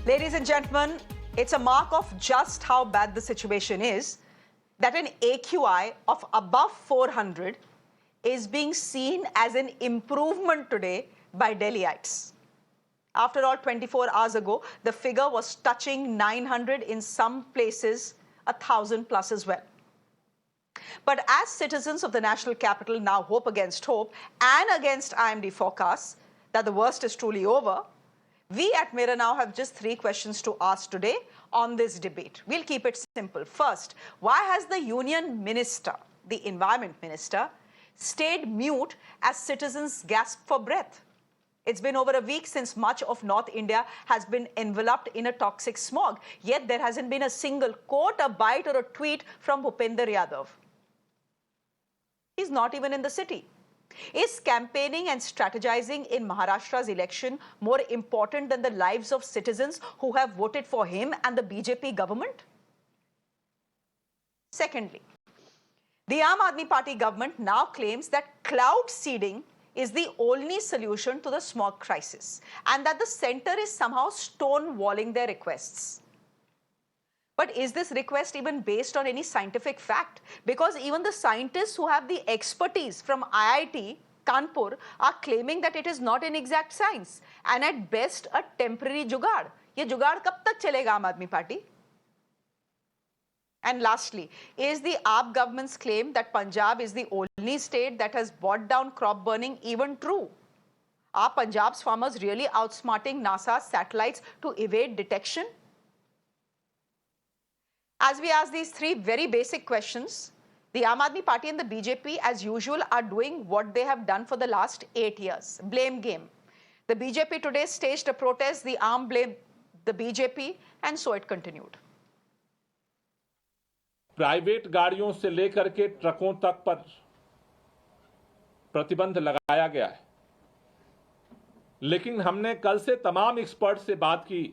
Ladies and gentlemen, it's a mark of just how bad the situation is that an AQI of above 400 is being seen as an improvement today by Delhiites. After all, 24 hours ago, the figure was touching 900, in some places 1,000 plus as well. But as citizens of the national capital now hope against hope and against IMD forecasts that the worst is truly over, we at Mirror Now have just 3 questions to ask today on this debate. We'll keep it simple. First, why has the Union Minister, the Environment Minister, stayed mute as citizens gasp for breath? It's been over a week since much of North India has been enveloped in a toxic smog, yet there hasn't been a single quote, a bite or a tweet from Bhupinder Yadav. He's not even in the city. Is campaigning and strategizing in Maharashtra's election more important than the lives of citizens who have voted for him and the BJP government? Secondly, the Aam Aadmi Party government now claims that cloud seeding is the only solution to the smog crisis and that the centre is somehow stonewalling their requests. But is this request even based on any scientific fact? Because even the scientists who have the expertise from IIT Kanpur are claiming that it is not an exact science and at best a temporary jugaad. Ye jugaad kab tak chalega Aam Aadmi Party? And lastly, is the AAP government's claim that Punjab is the only state that has brought down crop burning even true? Are Punjab's farmers really outsmarting NASA's satellites to evade detection? As we ask these 3 very basic questions, the Aam Aadmi Party and the BJP, as usual, are doing what they have done for the last 8 years. Blame game. The BJP today staged a protest, the AAM blamed the BJP, and so it continued. Private गाड़ियों से लेकर के ट्रकों तक पर प्रतिबंध लगाया गया है, लेकिन हमने कल से तमाम एक्सपर्ट से बात की,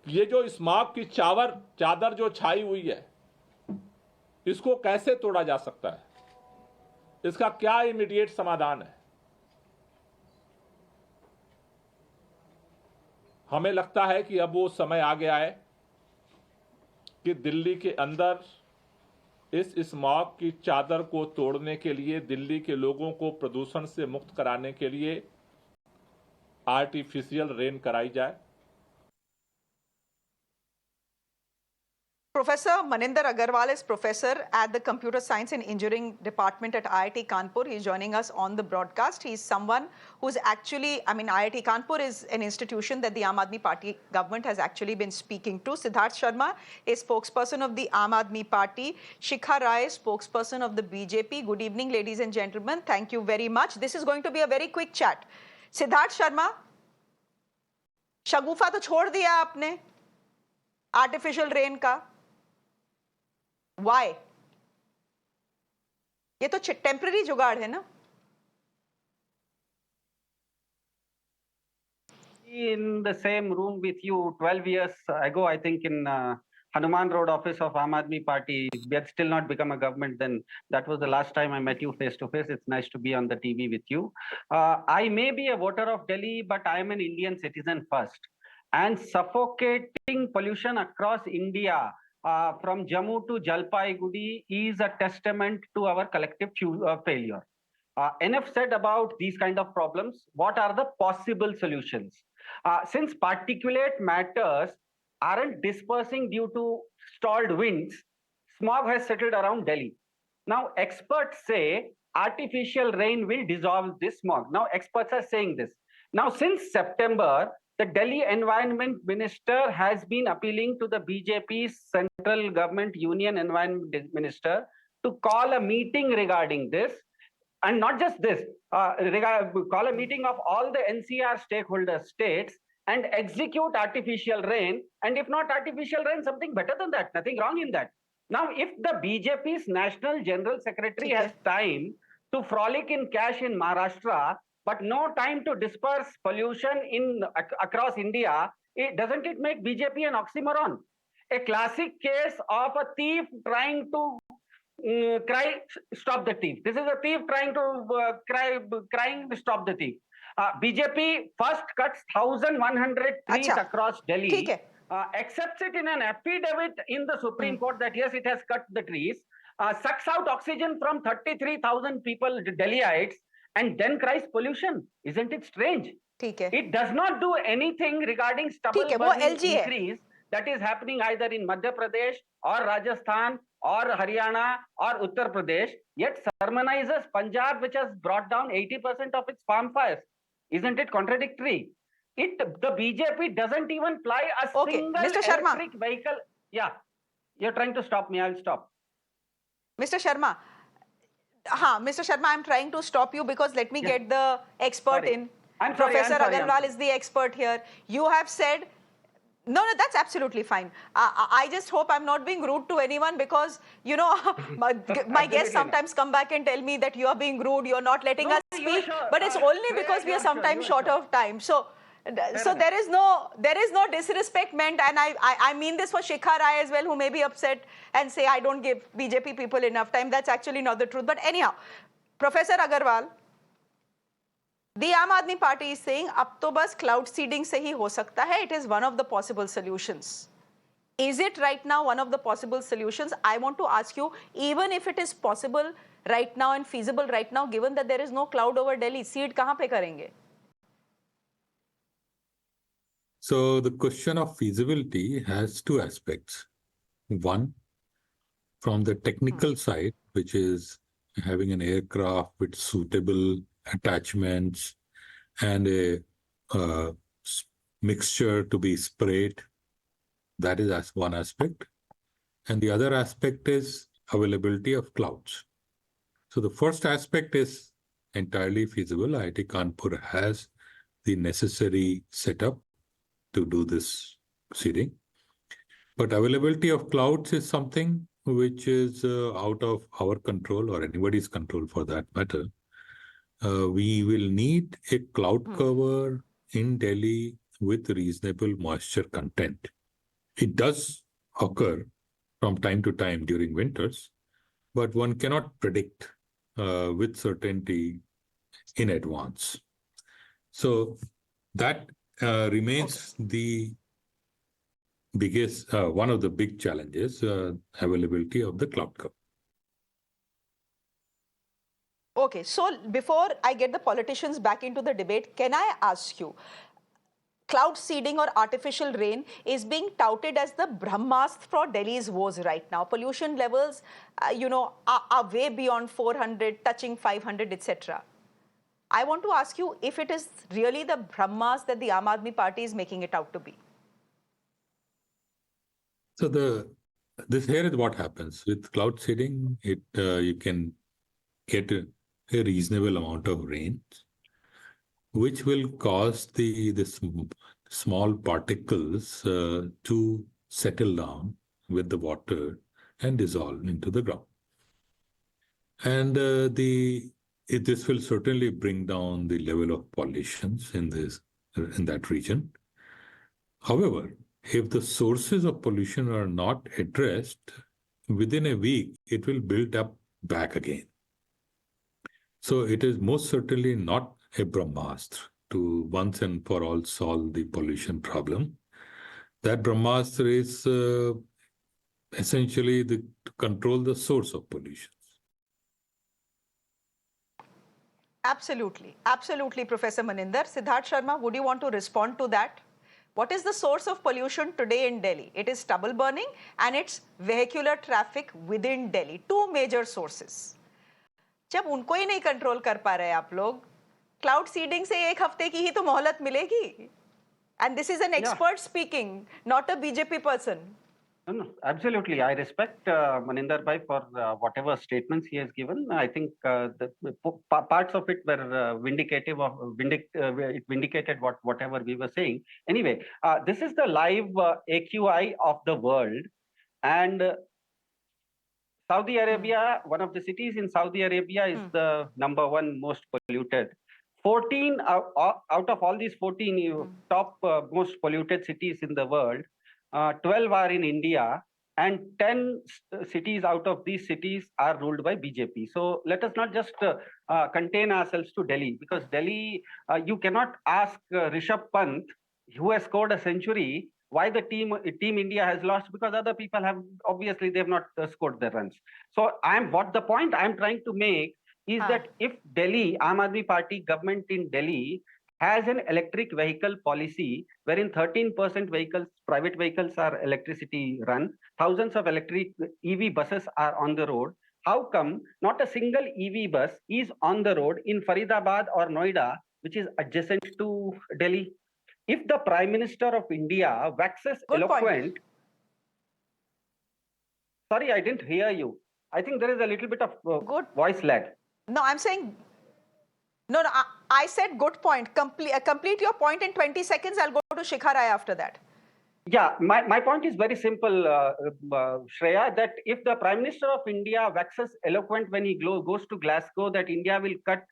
ये जो स्मॉग की चादर जो छाई हुई है, इसको कैसे तोड़ा जा सकता है, इसका क्या इमीडिएट समाधान है। हमें लगता है कि अब वो समय आ गया है कि दिल्ली के अंदर इस स्मॉग की चादर को तोड़ने के लिए, दिल्ली के लोगों को प्रदूषण से मुक्त कराने के लिए आर्टिफिशियल रेन कराई जाए। Professor Maninder Agarwal is professor at the Computer Science and Engineering Department at IIT Kanpur. He's joining us on the broadcast. He's someone who's actually, IIT Kanpur is an institution that the Aam Aadmi Party government has actually been speaking to. Siddharth Sharma is spokesperson of the Aam Aadmi Party. Shikha Rai, spokesperson of the BJP. Good evening, ladies and gentlemen. Thank you very much. This is going to be a very quick chat. Siddharth Sharma, Shagufa तो छोड़ दिया आपने artificial rain का। Why? ये तो temporary जुगाड़ है ना? In the same room with you 12 years ago, I think in Hanuman Road office of Aam Aadmi Party, we had still not become a government then. That was the last time I met you face to face. It's nice to be on the TV with you. I may be a voter of Delhi, but I am an Indian citizen first. And suffocating pollution across India, from Jammu to Jalpaiguri, is a testament to our collective failure. Enough said about these kind of problems. What are the possible solutions? Since particulate matters aren't dispersing due to stalled winds, smog has settled around Delhi. Now, experts say artificial rain will dissolve this smog. Now, experts are saying this. Now, since September, the Delhi Environment Minister has been appealing to the BJP's central government Union Environment Minister to call a meeting regarding this. And not just this, call a meeting of all the NCR stakeholder states and execute artificial rain. And if not artificial rain, something better than that. Nothing wrong in that. Now, if the BJP's National General Secretary has time to frolic in cash in Maharashtra, but no time to disperse pollution across India, doesn't it make BJP an oxymoron? A classic case of a thief trying to cry, stop the thief. This is a thief trying to crying, stop the thief. BJP first cuts 1,100 trees Acha. across ठीक Delhi, है. accepts it in an affidavit in the Supreme Court that yes, it has cut the trees, sucks out oxygen from 33,000 people, Delhiites, and then cries pollution. Isn't it strange? ठीक है. It does not do anything regarding stubble ठीक है, वो burning LG है. increase that is happening either in Madhya Pradesh or Rajasthan or Haryana or Uttar Pradesh, yet sermonizes Punjab, which has brought down 80% of its farm fires. Isn't it contradictory? The BJP doesn't even ply a single Mr. Sharma. electric vehicle. Yeah, you're trying to stop me. I'll stop. Mr. Sharma. Mr. Sharma, I'm trying to stop you because let me get the expert in. Professor Agarwal is the expert here. You have said, no, that's absolutely fine. I just hope I'm not being rude to anyone because, you know, my guests sometimes come back and tell me that you are being rude, you're not letting us speak, but it's only because we are sometimes short of time. So there is no disrespect meant, and I mean this for Shikha Rai as well, who may be upset and say I don't give BJP people enough time. That's actually not the truth. But anyhow, Professor Agarwal, the Aam Aadmi Party is saying, अब तो बस cloud seeding से ही हो सकता है. It is one of the possible solutions. Is it right now one of the possible solutions? I want to ask you, even if it is possible right now and feasible right now, given that there is no cloud over Delhi, seed कहाँ पे करेंगे? So the question of feasibility has two aspects. One, from the technical side, which is having an aircraft with suitable attachments and a mixture to be sprayed. That is as one aspect. And the other aspect is availability of clouds. So the first aspect is entirely feasible. IIT Kanpur has the necessary setup to do this seeding. But availability of clouds is something which is out of our control or anybody's control for that matter. We will need a cloud cover in Delhi with reasonable moisture content. It does occur from time to time during winters, but one cannot predict with certainty in advance. So that remains the biggest, one of the big challenges, availability of the cloud cover. Okay, so before I get the politicians back into the debate, can I ask you, cloud seeding or artificial rain is being touted as the Brahmastra for Delhi's woes right now. Pollution levels, are way beyond 400, touching 500, etc. I want to ask you if it is really the Brahmastra that the Aam Aadmi Party is making it out to be. So here is what happens with cloud seeding. You can get a reasonable amount of rain, which will cause the small particles to settle down with the water and dissolve into the ground. And this will certainly bring down the level of pollutions in that region. However, if the sources of pollution are not addressed, within a week, it will build up back again. So it is most certainly not a Brahmastra to once and for all solve the pollution problem. That Brahmastra is essentially to control the source of pollution. Absolutely. Absolutely, Professor Maninder. Siddharth Sharma, would you want to respond to that? What is the source of pollution today in Delhi? It is stubble burning and it's vehicular traffic within Delhi. Two major sources. जब उनको ही नहीं control कर पा रहे आप लोग, cloud seeding से एक हफ्ते की ही तो मोहलत मिलेगी. And this is an expert speaking, not a BJP person. No, absolutely. I respect Maninder Bhai for whatever statements he has given. I think the parts of it were it vindicated whatever we were saying. Anyway, this is the live AQI of the world, and Saudi Arabia, one of the cities in Saudi Arabia, is the #1 most polluted. 14 out of all these 14 top most polluted cities in the world, 12 are in India, and 10 cities out of these cities are ruled by BJP. So let us not just contain ourselves to Delhi, because Delhi, you cannot ask Rishabh Pant, who has scored a century, why the team India has lost, because other people have, obviously they've not scored their runs. So what the point I'm trying to make is that if Delhi, Aam Aadmi Party government in Delhi has an electric vehicle policy wherein 13% vehicles, private vehicles are electricity run, thousands of electric EV buses are on the road, how come not a single EV bus is on the road in Faridabad or Noida, which is adjacent to Delhi? If the Prime Minister of India waxes eloquent, sorry, I didn't hear you. I think there is a little bit of voice lag. No, I'm saying, no, I said good point. Complete your point in 20 seconds. I'll go to Shikha Rai after that. Yeah, my point is very simple, Shreya, that if the Prime Minister of India waxes eloquent when he goes to Glasgow that India will cut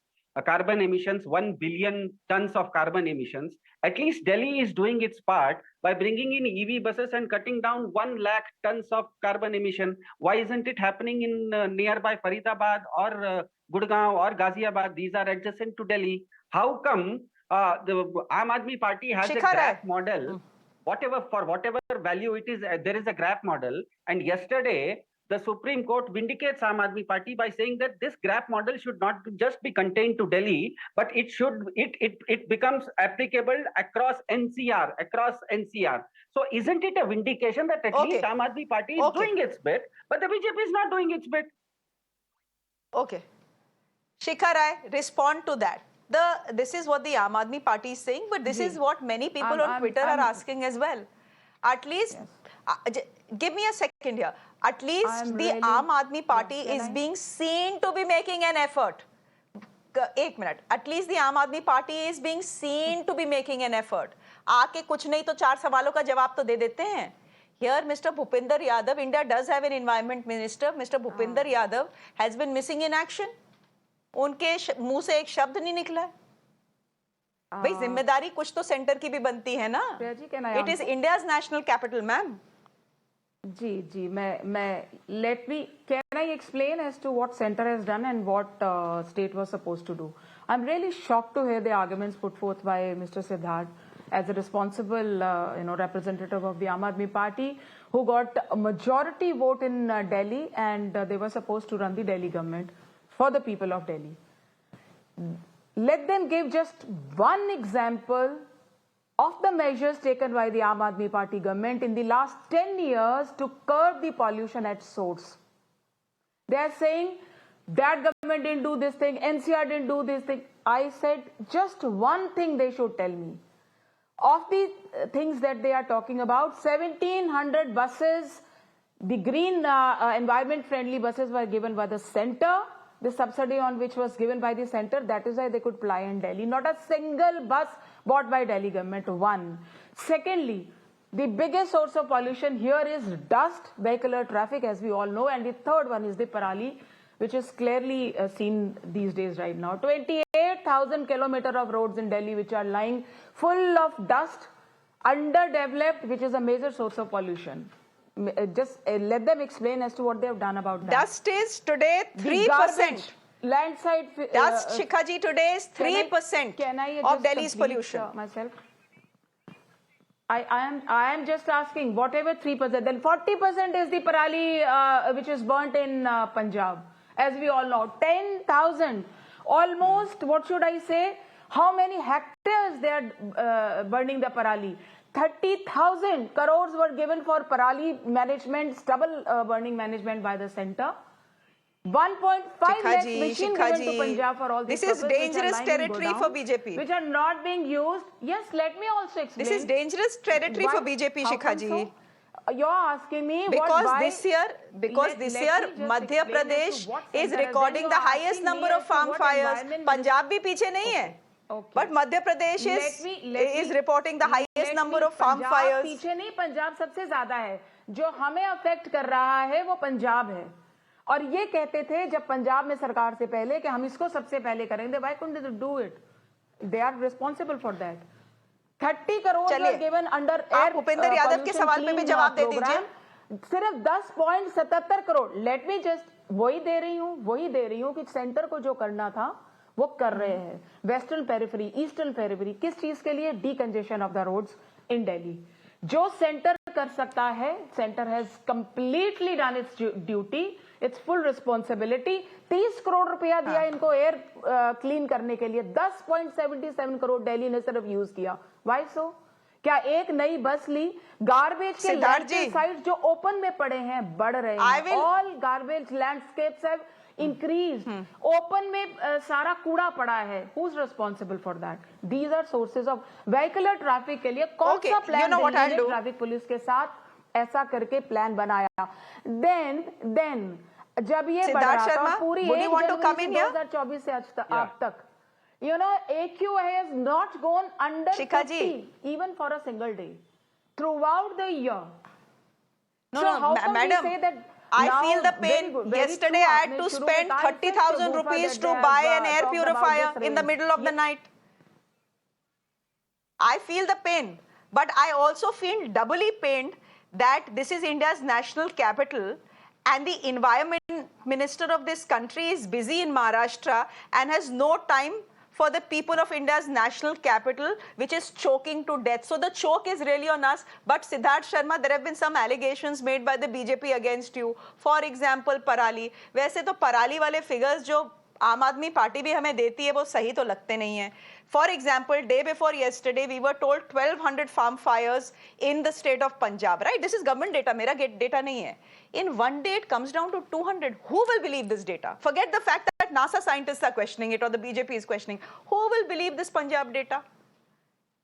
carbon emissions, 1 billion tons of carbon emissions, at least Delhi is doing its part by bringing in EV buses and cutting down 1 lakh tons of carbon emission. Why isn't it happening in nearby Faridabad or Gurgaon or Ghaziabad? These are adjacent to Delhi. How come the Aam Aadmi Party has a GRAP model? For whatever value it is, there is a GRAP model. And yesterday, the Supreme Court vindicates Aam Aadmi Party by saying that this GRAP model should not just be contained to Delhi, but it becomes applicable across NCR. So isn't it a vindication that at least Aam Aadmi Party is doing its bit, but the BJP is not doing its bit? Okay. Shikha Rai, respond to that. This is what the Aam Aadmi Party is saying, but this is what many people on Twitter are asking as well. At least, give me a second here. At least the Aam Aadmi Party is being seen to be making an effort. 1 minute. At least the Aam Aadmi Party is being seen to be making an effort. आके कुछ नहीं तो 4 सवालों का जवाब तो दे देते हैं. Here, Mr. Bhupinder Yadav, India does have an environment minister. Mr. Bhupinder Yadav has been missing in action. उनके मुंह से एक शब्द नहीं निकला है. भाई जिम्मेदारी कुछ तो सेंटर की भी बनती है ना. It is India's national capital, ma'am. जी मैं can I explain as to what center has done and what state was supposed to do? I'm really shocked to hear the arguments put forth by Mr. Siddharth as a responsible representative of the Aam Aadmi Party, who got a majority vote in Delhi, and they were supposed to run the Delhi government for the people of Delhi. Let them give just one example of the measures taken by the Aam Aadmi Party government in the last 10 years to curb the pollution at source. They are saying that government didn't do this thing, NCR didn't do this thing. I said just one thing they should tell me. Of the things that they are talking about, 1,700 buses, the green environment friendly buses were given by the center. The subsidy on which was given by the center, that is why they could fly in Delhi. Not a single bus bought by Delhi government, one. Secondly, the biggest source of pollution here is dust, vehicular traffic, as we all know. And the third one is the Parali, which is clearly seen these days right now. 28,000 kilometers of roads in Delhi which are lying full of dust, underdeveloped, which is a major source of pollution. Just let them explain as to what they have done about that. Dust is today 3%. Landslide. Dust, Shikha ji, today is 3% of Delhi's pollution. Myself. I am just asking, whatever 3%, then 40% is the Parali which is burnt in Punjab. As we all know, 10,000, almost, what should I say, how many hectares they are burning the Parali? 30,000 crores were given for Parali management, stubble burning management by the center. 1.5 lakh machine given to Punjab for all these purposes. This is dangerous territory for BJP. Which are not being used. Yes, let me also explain. This is dangerous territory for BJP, Shikha ji. So? You're asking me this year, Madhya Pradesh is recording the highest number of farm fires. Punjab bhi piche nahi hai. Okay. But Madhya Pradesh is reporting the highest number of farm fires. पीछे नहीं, पंजाब सबसे ज्यादा है. जो हमें affect कर रहा है वो पंजाब है. और ये कहते थे जब पंजाब में सरकार से पहले कि हम इसको सबसे पहले करेंगे. Why couldn't they do it? They are responsible for that. 30 crores were given under air Bhupendra Yadav के सवाल पे भी जवाब दे दीजिए. सिर्फ 10.77 करोड़, लेट मी जस्ट वही दे रही हूँ कि सेंटर को जो करना था वो कर रहे हैं। वेस्टर्न पेरिफेरी, ईस्टर्न पेरिफेरी, किस चीज के लिए? Decongestion of the roads in Delhi. जो सेंटर कर सकता है, centre has completely done its duty, its full responsibility. 30 crore रुपया दिया इनको एयर क्लीन करने के लिए, 10.77 करोड़ दिल्ली ने सिर्फ यूज किया। वाई सो? क्या एक नई बस ली? गार्बेज के साइड जो ओपन में पड़े हैं बढ़ रहे हैं। All garbage landscapes have increased. Open में सारा कूड़ा पड़ा है. Who's responsible for that? These are sources of vehicular traffic के लिए कौन सा प्लान दिल्ली ने ट्रैफिक पुलिस के साथ ऐसा करके प्लान बनाया? Then जब ये बढ़ रहा था पूरी 2024 से अब तक, you know, AQ has not gone under 50 even for a single day throughout the year. So how can we say that? I feel the pain. Yesterday I had to spend 30,000 rupees to buy an air purifier in the middle of the night. I feel the pain, but I also feel doubly pained that this is India's national capital and the environment minister of this country is busy in Maharashtra and has no time for the people of India's national capital, which is choking to death. So the choke is really on us. But Siddharth Sharma, there have been some allegations made by the BJP against you. For example, Parali. वैसे तो Parali वाले figures जो आम आदमी party भी हमें देती है वो सही तो लगते नहीं है. For example, day before yesterday, we were told 1,200 farm fires in the state of Punjab, right? This is government data, मेरा data नहीं है. In one day, it comes down to 200. Who will believe this data? Forget the fact that NASA scientists are questioning it or the BJP is questioning. Who will believe this Punjab data?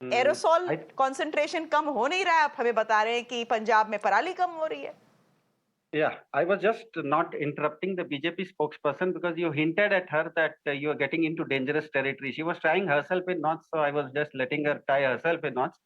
Aerosol concentration कम हो नहीं रहा है, आप हमें बता रहे हैं कि पंजाब में पराली कम हो रही है. Yeah, I was just not interrupting the BJP spokesperson because you hinted at her that you are getting into dangerous territory. She was tying herself in knots, so I was just letting her tie herself in knots.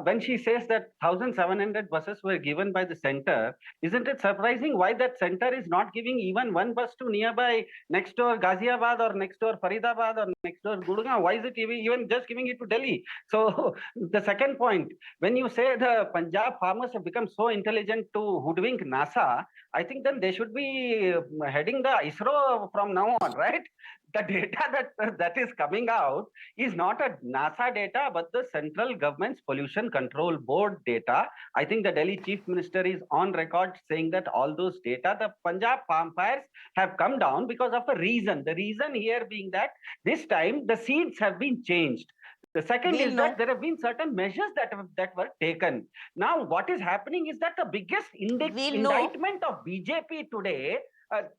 When she says that 1,700 buses were given by the center, isn't it surprising why that center is not giving even one bus to nearby next door Ghaziabad or next door Faridabad or next door Gurugram? Why is it even just giving it to Delhi? So the second point, when you say the Punjab farmers have become so intelligent to hoodwink NASA, I think then they should be heading the ISRO from now on, right? The data that is coming out is not a NASA data, but the central government's pollution control board data. I think the Delhi chief minister is on record saying that all those data, the Punjab farm fires have come down because of a reason. The reason here being that this time the seeds have been changed. The second is that there have been certain measures that were taken. Now, what is happening is that the biggest indictment of BJP today,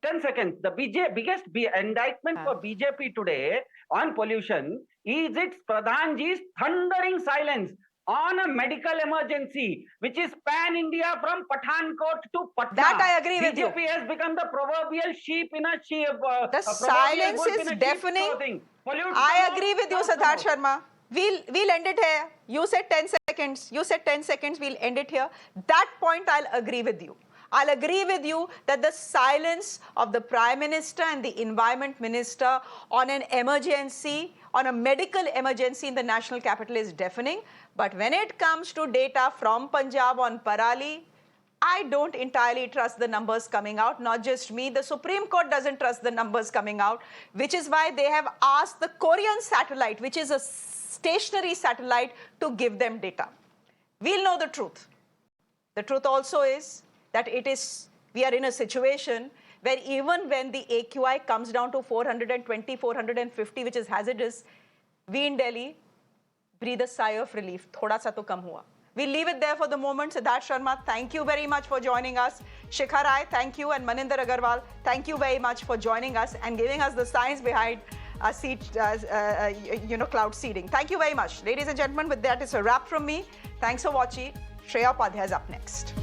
10 seconds, the biggest indictment for BJP today on pollution is its Pradhanji's thundering silence on a medical emergency, which is pan-India from Pathankot to Patna. That I agree with you. BJP has become the proverbial sheep in a sheep. The silence is deafening. I agree with you, Siddharth Sharma. We'll end it here. You said 10 seconds. You said 10 seconds. We'll end it here. That point, I'll agree with you. I'll agree with you that the silence of the Prime Minister and the Environment Minister on an emergency, on a medical emergency in the national capital is deafening. But when it comes to data from Punjab on Parali, I don't entirely trust the numbers coming out. Not just me. The Supreme Court doesn't trust the numbers coming out, which is why they have asked the Korean satellite, which is a stationary satellite, to give them data. We'll know the truth. The truth also is that we are in a situation where even when the AQI comes down to 420, 450, which is hazardous, we in Delhi breathe a sigh of relief. Thoda sa to kam hua. We'll leave it there for the moment. Siddharth Sharma, thank you very much for joining us. Shikha Rai, thank you. And Maninder Agarwal, thank you very much for joining us and giving us the science behind cloud seeding. Thank you very much. Ladies and gentlemen, with that, it's a wrap from me. Thanks for watching. Shreya Padhya is up next.